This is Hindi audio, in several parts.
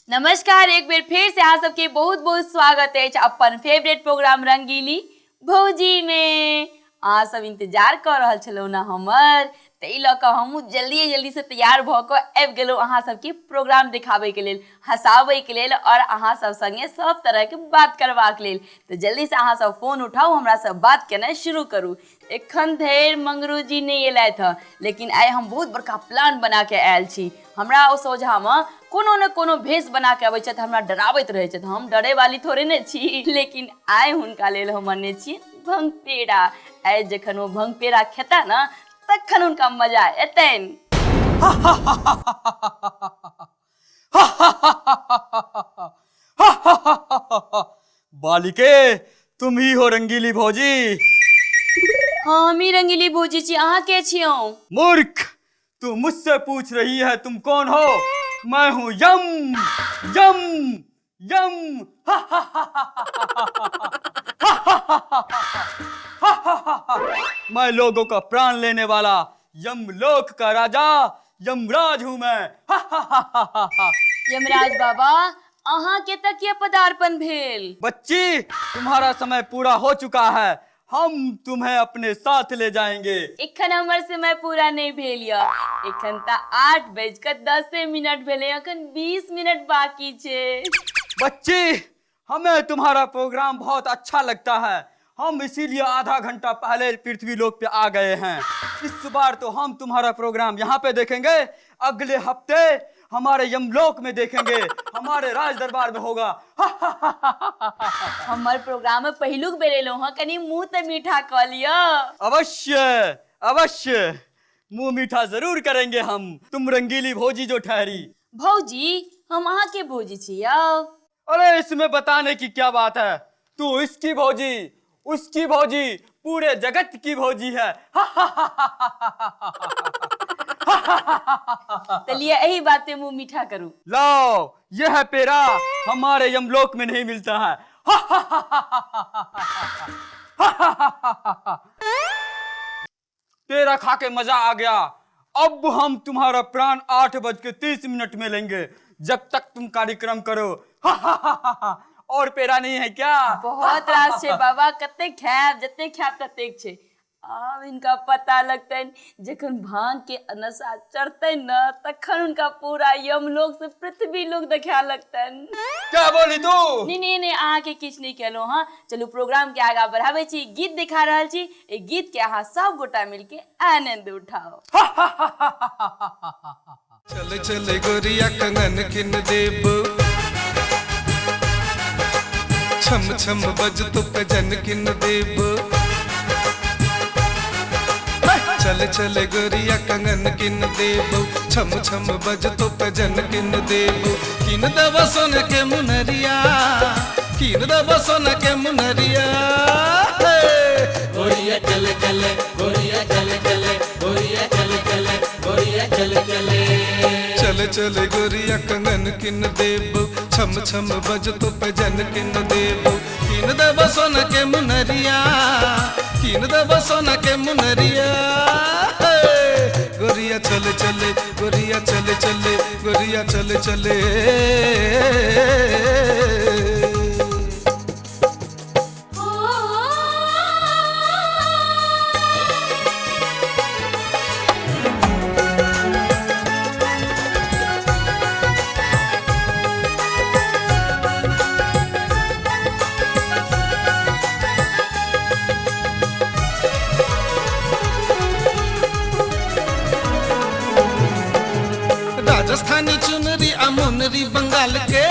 नमस्कार, एक बेर फिर से अहाँ सबके बहुत बहुत स्वागत है अपन फेवरेट प्रोग्राम रंगीली भौजी में। अहाँ सब इंतजार कर रहल छलौ ना हमर, तै लऽ कऽ हमहूँ जल्दी से तैयार भऽ कऽ आबि गेलहुँ अहाँ सबके प्रोग्राम दिखाबै के लेल, हँसाबै के लेल और अहाँ सब संगे सब तरह के बात करबाक लेल। तो जल्दी से अहाँ सब फोन उठाउ, हमरा सब बात केनाइ शुरू करू। एखन धरि मंगरू जी नहीं एलथि हँ, लेकिन आइ हम बहुत बड़का प्लान बना के आयल छी। हमरा ओ सोझामे कोनो न कोनो भेष बना के अबै छथि, हमरा डराबैत रहै छथि। हम डरे वाली थोड़े ने छी, लेकिन आइ हुनका लेल हम अनने छी भंग पेड़ा। आइ जखन वो भंग पेड़ा खेता ना तखन उनका मजा एतैन। बालिके, तुम ही हो रंगीली भौजी? हाँ, हम ही रंगीली भौजी छी। अहाँ के छियौ? मूर्ख, तू मुझसे पूछ रही है तुम कौन हो? मैं हूँ यम यम यम। मैं लोगों का प्राण लेने वाला यमलोक का राजा यमराज हूँ मैं। यमराज बाबा, अहाँ के तक ये पदार्पण भेल। बच्ची, तुम्हारा समय पूरा हो चुका है, हम तुम्हें अपने साथ ले जाएंगे। एखन हमर समय पूरा नहीं भेल य। एखन त 8:10 भेले, एखन 20 मिनट बाकी छे। बच्ची, हमें तुम्हारा प्रोग्राम बहुत अच्छा लगता है, हम इसीलिए आधा घंटा पहले पृथ्वी लोक पे आ गए हैं। इस बार तो हम तुम्हारा प्रोग्राम यहाँ पे देखेंगे, अगले हफ्ते हमारे यमलोक में देखेंगे, हमारे राज दरबार में होगा। हमारे प्रोग्राम में पहिलुक बेर एलहुँ हँ, कनी मुँह त मीठा कऽ लिअ। अवश्य अवश्य, मुंह मीठा जरूर करेंगे हम, तुम रंगीली भौजी जो ठहरी। भौजी, हम अहाँ के भौजी छी यौ। अरे इसमें बताने की क्या बात है, तू इसकी भौजी, उसकी भौजी, पूरे जगत की भौजी है। चलिए यही बात पे मुंह मीठा करूं। लो, यह पेड़ा हमारे यमलोक में नहीं मिलता है। पेड़ा खा के मजा आ गया। अब हम तुम्हारा प्राण 8:30 में लेंगे, जब तक तुम कार्यक्रम करो। और पेड़ा नहीं है क्या? बहुत रास छे बाबा, कते खायब, जते खायब ततेक छे। अब इनका पता लगतन जखन भांग के नशा चढ़ते न, तखन उनका पूरा यमलोक से पृथ्वी लोक देखा लगतन। क्या बोली तू? नहीं, अहाँ के किछ नहीं कहलो। हाँ, चलू प्रोग्राम के आगा बढ़ावे छी, गीत दिखा रहल छी। ए गीत के अहाँ सब गोटा मिलके आनंद उठाओ। चले चले गोरिया कंगन किन देब, छम छम बज तो कजन किन देब। चले चले गोरिया कंगन किन देब, छम छम बज तो कजन किन देब। किन देब सोन के मुनरिया, किन देब सोन के मुनरिया। गोरिया चले चले, गोरिया चले चले, गोरिया चले चले, गोरिया चले चले। चले चले गोरिया कंगन किन देब, छम छम बज तो कजन किन देब। किन देब सोन के मुनरिया, किन देब सोन के मुनरिया। गोरिया चले चले, गोरिया चले चले, गोरिया चले चले। राजस्थानी चुनरी अमुनरी बंगाल के,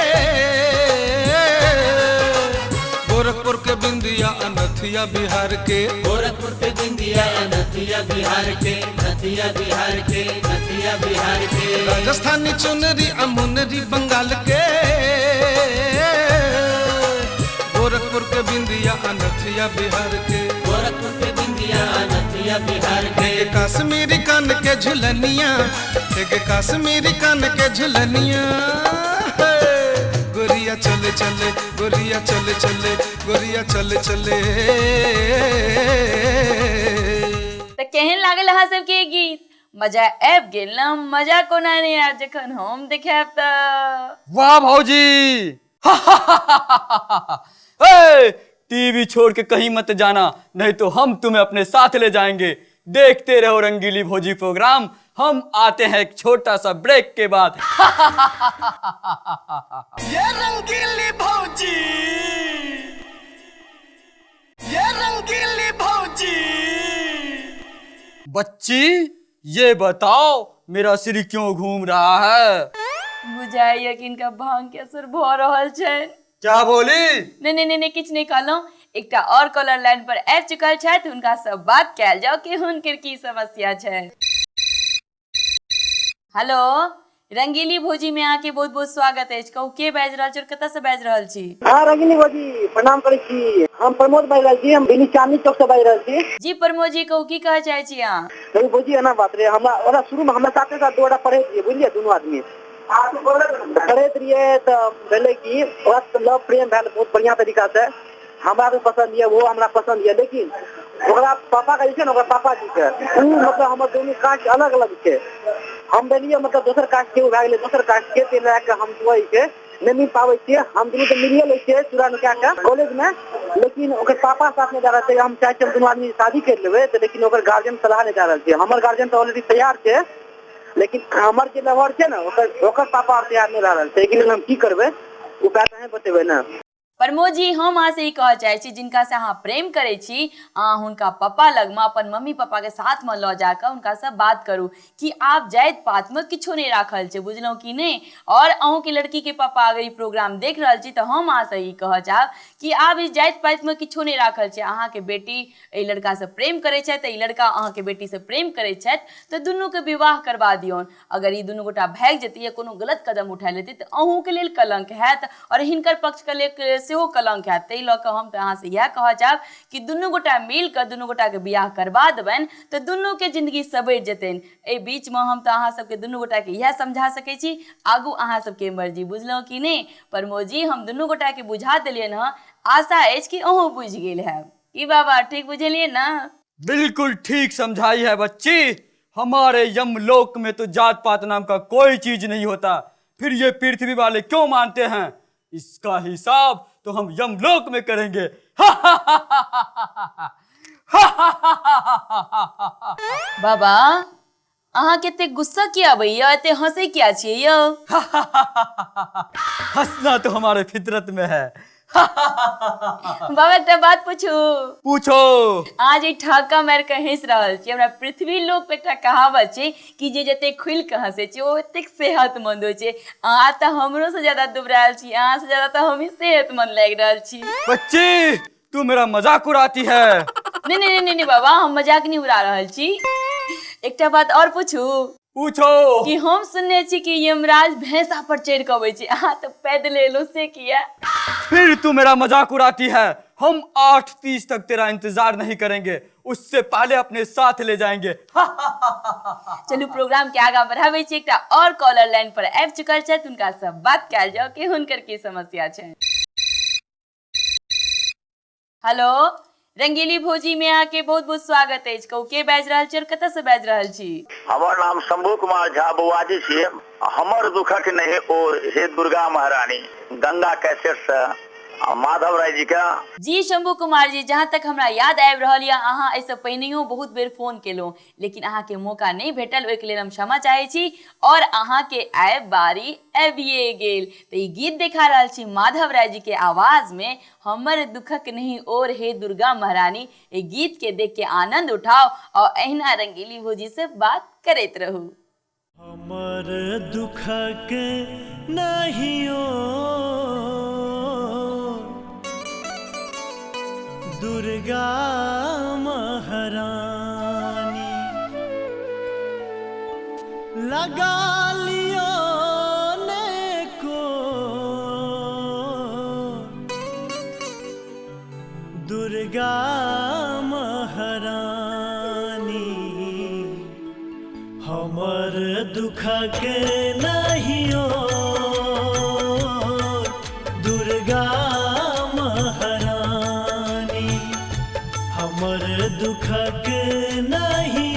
गोरखपुर के बिंदिया अनथिया बिहार के। गोरखपुर के बिंदिया नथिया बिहार के, नथिया बिहार के, नथिया बिहार के। राजस्थानी चुनरी अमुनरी बंगाल के, गोरखपुर के बिंदिया अनथिया बिहार के। गोरखपुर के बिंदिया नथिया बिहार के। काश्मीरी कान के झुलनिया, एक काश्मीरी कान के झुलनिया। गोरिया चले चले, गोरिया चले चले, गोरिया चले चले। तो केहन लागल अहाँ सबके गीत? मजा आबि गेल ना, मजा कोना नहीं आयब जखन हम देखाब तऽ। वाह भौजी। ए, टीवी छोड़ के कहीं मत जाना, नहीं तो हम तुम्हें अपने साथ ले जाएंगे। देखते रहो रंगीली भौजी प्रोग्राम। हम आते हैं एक छोटा सा ब्रेक के बाद। ये रंगीली भौजी, ये रंगीली भौजी। बच्ची ये बताओ मेरा सिर क्यों घूम रहा है? बुझाइए कि इनका भांग के असर भ रहल छै। क्या बोली? नहीं किछ नहीं कहलौं। एकटा और कॉलर लाइन पर आबि चुकल छथि, हुनका सब बात कैल जाओ कि हुनकर की समस्या छै। हेलो, रंगीली भौजी में अहाँके बहुत बहुत स्वागत अछि। कहू के बाजि रहल छी और कतऽ से बाजि रहल छी? हाँ रंगीली भौजी प्रणाम करै छी। हम प्रमोद बाजि रहल छी। हम दिल्ली चांदनी चौक से बाजि रहल छी। जी प्रमोद जी, कहू की कहै चाहै छी अहाँ? रंगीली भौजी एना बात रहे, हमरा शुरू में हमरा साथे साथ दोड़ा पढ़ैत रहिए, बुझलिए, दुनू आदमी पढ़ैत रहिए। तऽ भेलै कि ओकरा लव प्रेम भेल बहुत बढ़िया तरीका से। हमरा भी पसंद है, वो हमरा पसंद है, लेकिन ओकरा पापा का जे छै ने, ओकरा पापा जी के मतलब हमर दोनों कास्ट अलग अलग छै। हम भेलिए मतलब दोसर कास्ट के, भए गेलै दोसर कास्ट के, तै लए के हम दुआई के नहीं मिल पाबै छियै। हम दुनू तऽ मिलिए लै छियै चूड़ा नुका के कॉलेज में, लेकिन ओकर पापा साथ में जा रहल छै। हम चाहे छियै हम दुनू आदमी शादी कर लेबै, तऽ लेकिन ओकर गार्जियन सलाह नहीं जा रहल छै। हमर गार्जियन तऽ ऑलरेडी तैयार छै, लेकिन हमर जे लवर छै ने ओकर पापा तैयार नहीं रह रहल छै। एहि लेल हम की करबै, उपाय अहाँ बतेबै ना। प्रमोद जी, हम अहाँ से ई कहऽ चाहै छी, जिनका से अहाँ प्रेम करै छी, अहाँ हुनका पप्पा लग में अपन मम्मी पापा के साथ में लऽ जाकऽ हुनका से बात करू कि आप जाइत पात में किछो नहीं राखल छै, बुझलहुँ कि नहीं। और अहूँ के लड़की के पापा अगर ई प्रोग्राम देख रहल छी तऽ हम अहाँ से ई कहऽ चाहब कि आब ई जाइत पात में किछो नहीं राखल छै। अहाँ के बेटी एहि लड़का से प्रेम करै छथि, ई लड़का अहाँ के बेटी से प्रेम करै छथि, तऽ दुनू के विवाह करवा दियौन। अगर ई दुनू गोटा भागि जेतै या कोनो गलत कदम उठा लेतै तऽ अहूँ के लेल कलंक हैत और हिनकर पक्ष के लेल सेहो कलंक हैत। ताहि लऽ कऽ हम तऽ अहाँ से इएह कहऽ चाहब कि दुनू गोटा मिल कऽ दुनू गोटा के बियाह करवा देबनि तऽ दुनू के जिंदगी सवरि जेतनि। एहि बीच में हम तऽ अहाँ सबके दुनू गोटा के इएह समझा सकै छी, आगू अहाँ सबके मर्जी, बुझलहुँ कि नहीं। प्रमोद जी, हम दुनू गोटा के बुझा देलियनि हँ, आशा अछि कि अहूँ बुझि गेल हैब। की बाबा ठीक बुझलियै ना? बिल्कुल ठीक समझाई है बच्ची। हमारे यमलोक में तो जात पात नाम का कोई चीज नहीं होता, फिर ये पृथ्वी वाले क्यों मानते हैं? इसका हिसाब तो हम यमलोक में करेंगे। बाबा, अहाँ कते गुस्सा किया भैया, एते हंसे किया छियै यौ? हंसना तो हमारे फितरत में है। बाबा एकटा बात पूछू? पूछो। आज ई ठक्का मार के हंस रहल छी, हमरा पृथ्वी लोक पे एकटा कहावत छै कि जे जते खुल के हंसे छै ओ एतेक सेहतमंद होइ छै। अहाँ तऽ हमरो से ज्यादा दुबरायल छी, अहाँ से ज्यादा तऽ हम ही सेहतमंद लागि रहल छी। बच्ची तू मेरा मजाक उड़ाती है। नहीं बाबा, हम मजाक नहीं उड़ा रहल छी। एकटा बात और पूछू? पूछो। कि हम सुनने छी कि यमराज भैंसा पर चढ़ के अबै छै, अहाँ तो पैदल एलो, से किया? फिर तू मेरा मजाक उड़ाती है। हम 8:30 तक तेरा इंतजार नहीं करेंगे, उससे पहले अपने साथ ले जाएंगे। चलू प्रोग्राम के आगा बढ़ाबै छी। एकटा और कॉलर लाइन पर आबि चुकल छथि, हुनका सब बात कैल जाओ कि हुनकर की समस्या छै। हेलो, रंगीली भौजी में आके बहुत बहुत स्वागत अछि। कहू के बाजि रहल छी और कतऽ से बाजि रहल छी? हमर नाम शंभू कुमार झा बौआजी छी। हमर दुखक नहीं ओर हे दुर्गा महारानी, गंगा कैसेट से माधव राय जी का। जी शंभू कुमार जी, जहाँ तक हमरा याद आबि रहल यऽ अहाँ एहिसँ पहिनेहो बहुत बेर फोन केलहुँ, लेकिन अहाँके मौका नहीं भेटल, ओहिके लेल हम क्षमा चाहै छी। और अहाँके आबि बारी आबिए गेल तऽ ई गीत देखा रहल छी माधव राय जी के आवाज में, हमर दुखक नहीं और हे दुर्गा महारानी। एहि गीत के देख के आनंद उठाओ और अहिना रंगीली भौजी से बात करैत रहू। हमर दुखक नहीं दुर्गा महारानी, लगा लियो ने को दुर्गा महारानी। हमर दुखक नहीं दुर्गा महारानी, हमर दुखक नहीं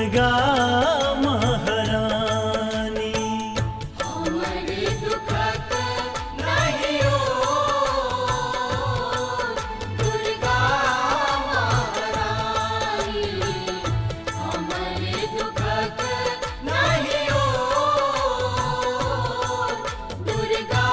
दुर्गा महारानी। हमारे दुखत नहीं हो दुर्गा महारानी, हमारे दुखत नहीं हो दुर्गा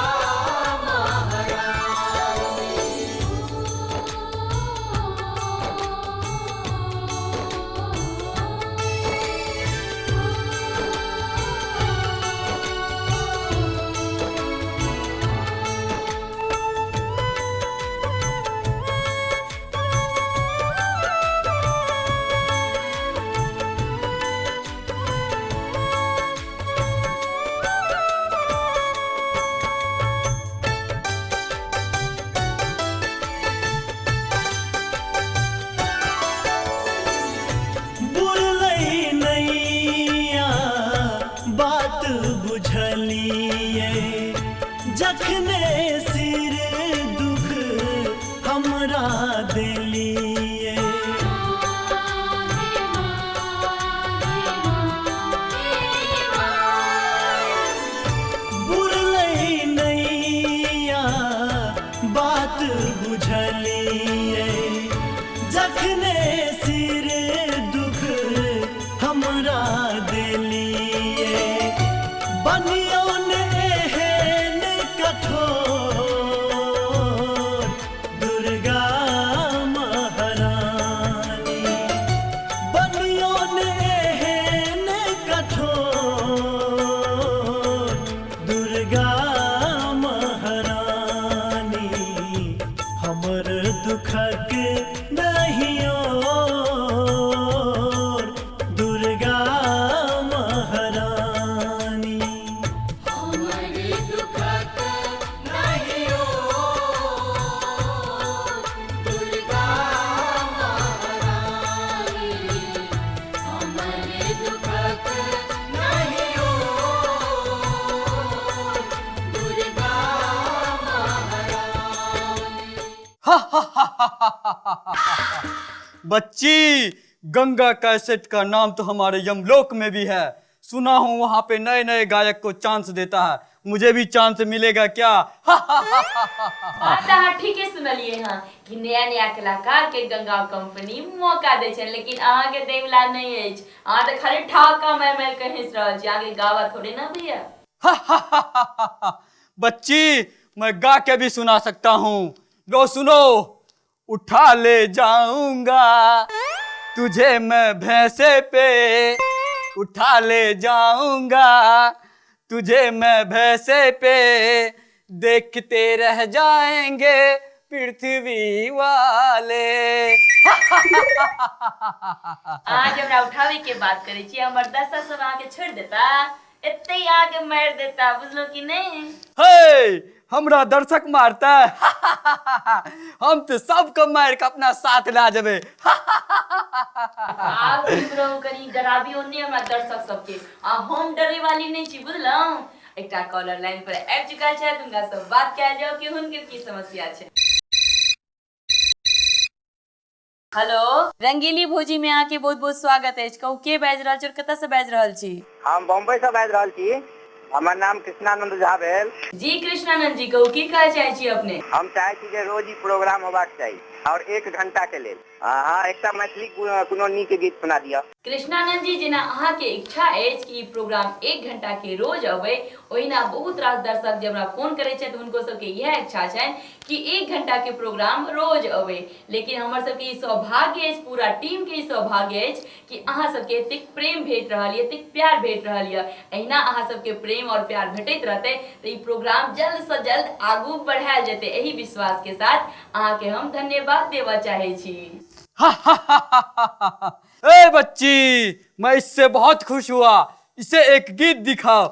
बुरलै नैया बात बुझलिए, जखने सिर दुख हमरा देलिए। बुरलै नैया बात बुझलिए, जखने सिर दुख हमरा देलिए। बनियो ने एहन कठोर दुर्गा महारानी, बनियो ने एहन कठोर दुर्गा महारानी। हमर दुखक नहीं और दुर्गा महारानी। हमारे दुखत नहीं हो दुर्गा महारानी, हमारे दुखत नहीं हो दुर्गा बच्ची, गंगा कैसेट का नाम तो हमारे यमलोक में भी है। सुना हूँ वहाँ पे नए नए गायक को चांस देता है, मुझे भी चांस मिलेगा क्या? बात अहाँ ठीके सुनलिए हाँ कि नया नया कलाकार के गंगा कंपनी मौका दै छै, लेकिन अहाँ के दै वाला नहीं अछि। अहाँ तो खाली ठाका मैं कहि रहल छी, आगे गावा थोड़े ना भैया। बच्ची, मैं गा के भी सुना सकता हूँ। लो सुनो। उठा ले जाऊंगा तुझे मैं भैंसे पे, उठा ले जाऊंगा तुझे मैं भैंसे पे, देखते रह जाएंगे पृथ्वी वाले। आज हमरा उठावे के बात करे छी, हमर दशा सब आके छोड़ देता, एते आके मार देता, बुझलो कि नहीं? हे, हमरा दर्शक मारता है। हम तो सबको मार के अपना साथ ला जेबे। आप रहो कनी डराबी ओने हमरा दर्शक सबके, आ हम डरे वाली नहीं छी, बुझलौ? एकटा कॉलर लाइन पर आबि चुकल छै, हुनका सब बात कयल जाओ कि हुनकर की समस्या छै। हेलो, रंगीली भोजी में आके बहुत बहुत स्वागत है। कहू के बाजि रहल छी और कतऽ से बाजि रहल छी? हम बम्बई से बाजि रहल छी, हमर नाम कृष्णानंद झा भेल। जी कृष्णानंद जी, कहू की कहै चाहै छी अपने? हम चाहे छी जे रोज ई प्रोग्राम होबाक चाही और 1 घंटा के लेल अहाँ एकटा मैथिली कोनो नीक गीत सुना दिअ। कृष्णानंद जी, जेना अहाँ के इच्छा अछि कि ई प्रोग्राम 1 घंटा के रोज अबै, ओहिना बहुत रास दर्शक जे हमरा फोन करै छथि हुनको सबके इएह इच्छा छनि कि 1 घंटा के प्रोग्राम रोज अबै। लेकिन हमर सबके ई सौभाग्य अछि, पूरा टीम के ई सौभाग्य अछि कि अहाँ सबके एतेक प्रेम भेट रहल यऽ, एतेक प्यार भेट रहल यऽ। अहिना अहाँ सबके प्रेम और प्यार भेटैत रहतै तऽ ई प्रोग्राम जल्द से जल्द आगू बढ़ायल जेतै। एही विश्वास के साथ अहाँ के हम धन्यवाद देबऽ चाहै छी। ए बच्ची, मैं इससे बहुत खुश हुआ, इसे एक गीत दिखाओ।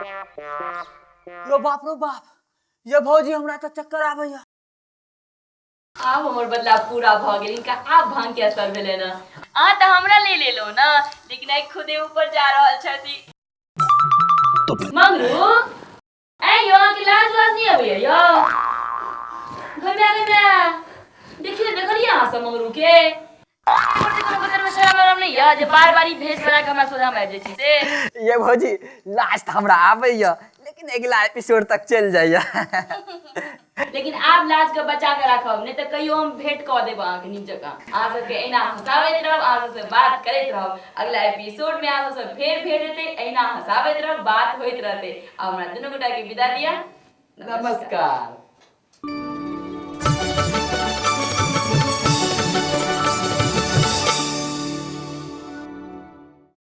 रो बाप ये भौजी हमरा तो चक्कर आबैया। आब हमर बदलाव पूरा भ गेल, इनका आब भांग के असर भेलै ना। अहाँ तऽ हमरा ले लो ना, लेकिन आइ खुदे ऊपर जा रहल छथि। मंगरू ए यो के लाज वाज नहीं अबैया यो। घरमे देखलिए अहाँ सब मंगरू के शर्म नहीं है जे बार-बार ई भेष बना के हमरा सोझा में आबि जाइ छी से। ये भौजी लास्ट हमरा आबैया, लेकिन अगला एपिसोड तक चल जाइया। लेकिन आप लाज के बचा के रखब, नहीं तो कहियो हम भेंट कऽ देब अहाँ के नीक जकाँ। अहाँ सबके एना हंसाबैत रहब, अहाँ सबसे बात करैत रहब। अगला एपिसोड में अहाँ सबसे फेर भेंट हेतै, एना हंसाबैत रहब, बात होइत रहतै। अब हमरा दुनू गोटा के विदा दिया। नमस्कार।